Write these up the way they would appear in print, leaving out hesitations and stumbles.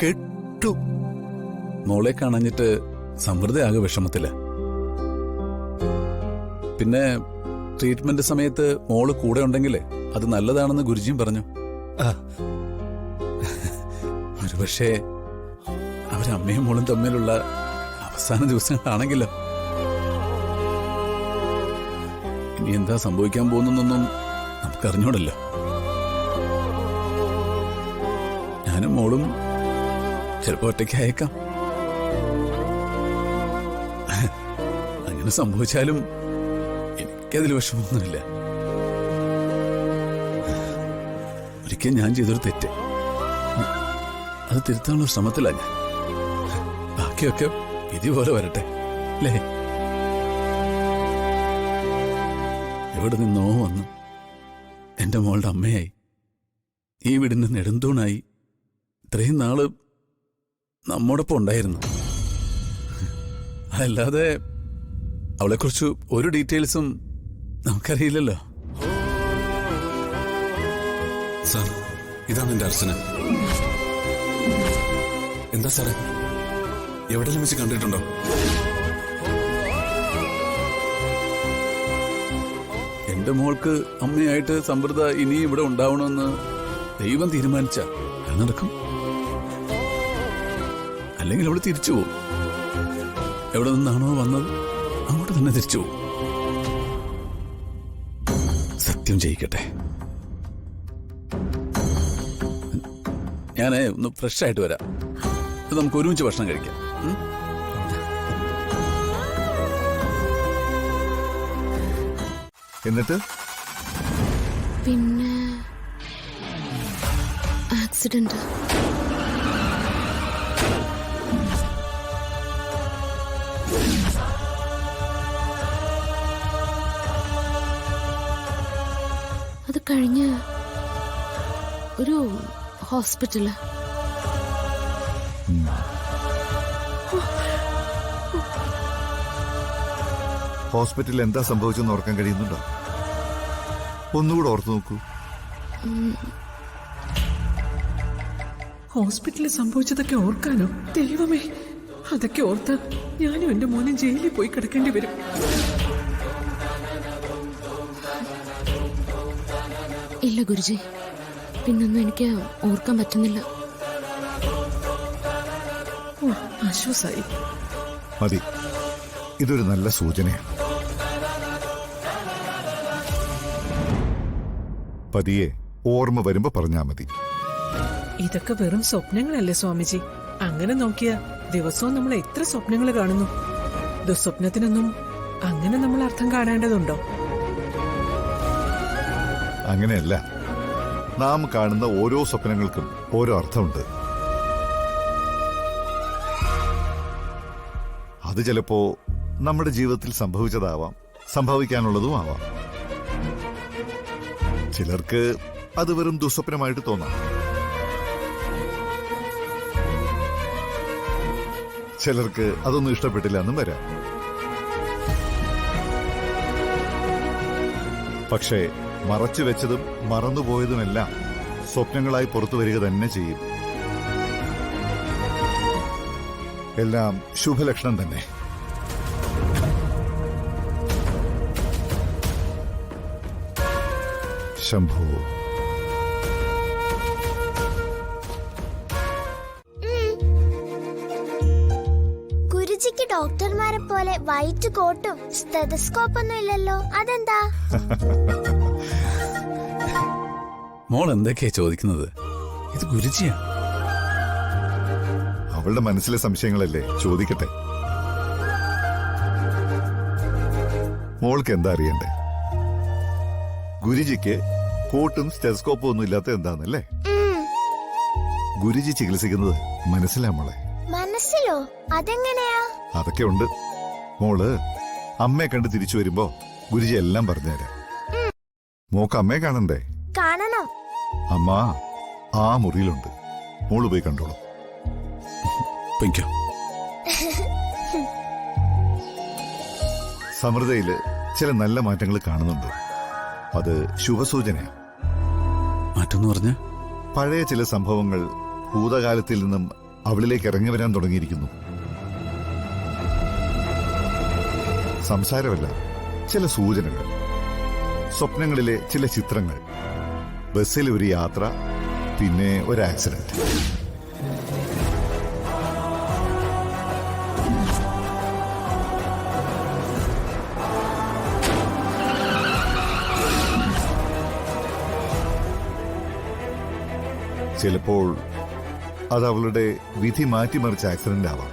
കേട്ടു. മോളെ കാണാഞ്ഞിട്ട് സമൃദ്ധ ആകെ വിഷമത്തില്ല. പിന്നെ ട്രീറ്റ്മെന്റ് സമയത്ത് മോള് കൂടെ ഉണ്ടെങ്കിലേ അത് നല്ലതാണെന്ന് ഗുരുജിയും പറഞ്ഞു. ഒരുപക്ഷെ അവരമ്മയും മോളും തമ്മിലുള്ള അവസാന ദിവസങ്ങളാണെങ്കിലോ. ഇനി എന്താ സംഭവിക്കാൻ പോകുന്നൊന്നും നമുക്കറിഞ്ഞൂടല്ലോ. ഞാനും മോളും ചിലപ്പോ ഒറ്റയ്ക്ക് അയക്കാം. അങ്ങനെ സംഭവിച്ചാലും എനിക്കതിൽ വിഷമമൊന്നുമില്ല. ഒരിക്കൽ ഞാൻ ചെയ്തൊരു തെറ്റ്, അത് തിരുത്താനുള്ള ശ്രമത്തിലാണ് ഞാൻ. ബാക്കിയൊക്കെ വിധി പോലെ വരട്ടെ അല്ലേ? എവിടെ നിന്നോ വന്നു എന്റെ മോളുടെ അമ്മയായി, ഈ വീടിന്റെ നെടുന്തൂണായി ഇത്രയും നാള് നമ്മോടൊപ്പം ഉണ്ടായിരുന്നു. അല്ലാതെ അവളെക്കുറിച്ച് ഒരു ഡീറ്റെയിൽസും നമുക്കറിയില്ലല്ലോ. സാർ, ഇതാണ് എന്റെ അർച്ചന. എന്താ സാറേ, എവിടെയെങ്കിലും വെച്ച് കണ്ടിട്ടുണ്ടോ? എന്റെ മോൾക്ക് അമ്മയായിട്ട് സമൃദ്ധ ഇനി ഇവിടെ ഉണ്ടാവണമെന്ന് ദൈവം തീരുമാനിച്ച നടക്കും. അല്ലെങ്കിൽ അവള് തിരിച്ചു പോകും. എവിടെ നിന്നാണോ വന്നത് അങ്ങോട്ട് തന്നെ തിരിച്ചു പോകും. സത്യം ചെയ്യിക്കട്ടെ. ഞാനേ ഒന്ന് ഫ്രഷ് ആയിട്ട് വരാം. നമുക്ക് ഒരുമിച്ച് ഭക്ഷണം കഴിക്കാം. എന്നിട്ട് പിന്നെ ആക്സിഡന്റ്. അത് കഴിഞ്ഞ് ഒരു ഹോസ്പിറ്റല്. ഹോസ്പിറ്റലിൽ എന്താ സംഭവിച്ചെന്ന് ഓർക്കാൻ കഴിയുന്നുണ്ടോ? ഒന്നുകൂടെ ഓർത്തു നോക്കൂ. ഹോസ്പിറ്റലിൽ സംഭവിച്ചതൊക്കെ ഓർക്കാനോ? ദൈവമേ, അതൊക്കെ ഓർത്ത് ഞാനും എന്റെ മോനും ജയിലിൽ പോയി കിടക്കേണ്ടി വരും. ഇല്ല ഗുരുജി, പിന്നൊന്നും എനിക്ക് ഓർക്കാൻ പറ്റുന്നില്ല. ആശ്വാസായി. മതി, ഇതൊരു നല്ല സൂചനയാണ്. പതിയെ ഓർമ്മ വരുമ്പോ പറഞ്ഞാ മതി. ഇതൊക്കെ വെറും സ്വപ്നങ്ങളല്ലേ സ്വാമിജി? അങ്ങനെ നോക്കിയ ദിവസവും നമ്മൾ എത്ര സ്വപ്നങ്ങൾ കാണുന്നു. ദുസ്വപ്നത്തിനൊന്നും അങ്ങനെ നമ്മൾ അർത്ഥം കാണേണ്ടതുണ്ടോ? അങ്ങനെയല്ല, നാം കാണുന്ന ഓരോ സ്വപ്നങ്ങൾക്കും ഓരോ അർത്ഥമുണ്ട്. അത് ചിലപ്പോ നമ്മുടെ ജീവിതത്തിൽ സംഭവിച്ചതാവാം, സംഭവിക്കാനുള്ളതും ആവാം. ചിലർക്ക് അത് വെറും ദുസ്വപ്നമായിട്ട് തോന്നാം. ചിലർക്ക് അതൊന്നും ഇഷ്ടപ്പെട്ടില്ല എന്നും വരാം. പക്ഷേ മറച്ചു വെച്ചതും മറന്നുപോയതുമെല്ലാം സ്വപ്നങ്ങളായി പുറത്തു വരിക തന്നെ ചെയ്യും. എല്ലാം ശുഭലക്ഷണം തന്നെ. ശംഭോ. ഗുരുജിക്ക് ഡോക്ടർമാരെ പോലെ വൈറ്റ് കോട്ടും സ്റ്റെതസ്കോപ്പ് ഒന്നും ഇല്ലല്ലോ, അതെന്താ? മോൾ എന്തൊക്കെയാ ചോദിക്കുന്നത്? ഇത് ഗുരുജിയാ. അവളുടെ മനസ്സിലെ സംശയങ്ങളല്ലേ, ചോദിക്കട്ടെ. മോൾക്ക് എന്താ അറിയണ്ടേ? ഗുരുജിക്ക് കോട്ടും സ്റ്റെതസ്കോപ്പും ഒന്നും ഇല്ലാത്ത എന്താന്നല്ലേ? ഗുരുജി ചികിത്സിക്കുന്നത് മനസ്സിലാ മോളെ. മനസ്സിലോ? അതെങ്ങനെയാ? അതൊക്കെ ഉണ്ട് മോള്. അമ്മയെ കണ്ട് തിരിച്ചു വരുമ്പോ ഗുരുജി എല്ലാം പറഞ്ഞുതരാം. മോക്ക് അമ്മയെ കാണണ്ടേ? കാണണം. അമ്മ ആ മുറിയിലുണ്ട്, മോള് പോയി കണ്ടോളൂ. പൊയ്ക്കോ. സമൃദ്ധയില് ചില നല്ല മാറ്റങ്ങൾ കാണുന്നുണ്ട്. അത് ശുഭസൂചനയാണ്. മാറ്റെന്ന് പറഞ്ഞ പഴയ ചില സംഭവങ്ങൾ ഭൂതകാലത്തിൽ നിന്നും അവളിലേക്ക് ഇറങ്ങി വരാൻ തുടങ്ങിയിരിക്കുന്നു. സംസാരമല്ല, ചില സൂചനകൾ, സ്വപ്നങ്ങളിലെ ചില ചിത്രങ്ങൾ, ബസ്സിൽ ഒരു യാത്ര, പിന്നെ ഒരു ആക്സിഡന്റ്. ചിലപ്പോൾ അത് അവളുടെ വിധി മാറ്റിമറിച്ച ആക്സിഡന്റ് ആവാം.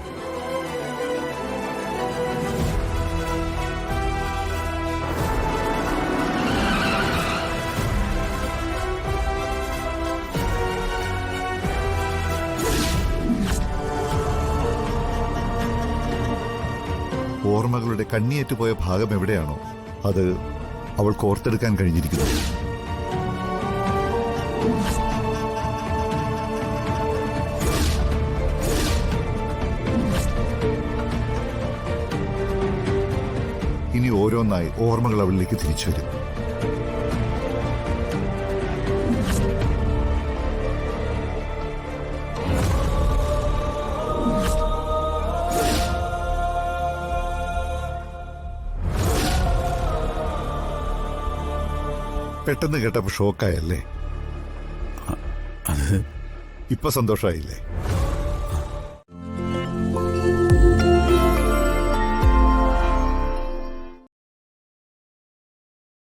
ഓർമ്മകളുടെ കണ്ണിയേറ്റുപോയ ഭാഗം എവിടെയാണോ അത് അവൾക്ക് ഓർത്തെടുക്കാൻ കഴിഞ്ഞിരിക്കുന്നു. ഇനി ഓരോന്നായി ഓർമ്മകൾ അവളിലേക്ക് തിരിച്ചു വരും. പെട്ടെന്ന് കേട്ടപ്പോ ഷോക്കായല്ലേ? അത് ഇപ്പൊ സന്തോഷമായില്ലേ?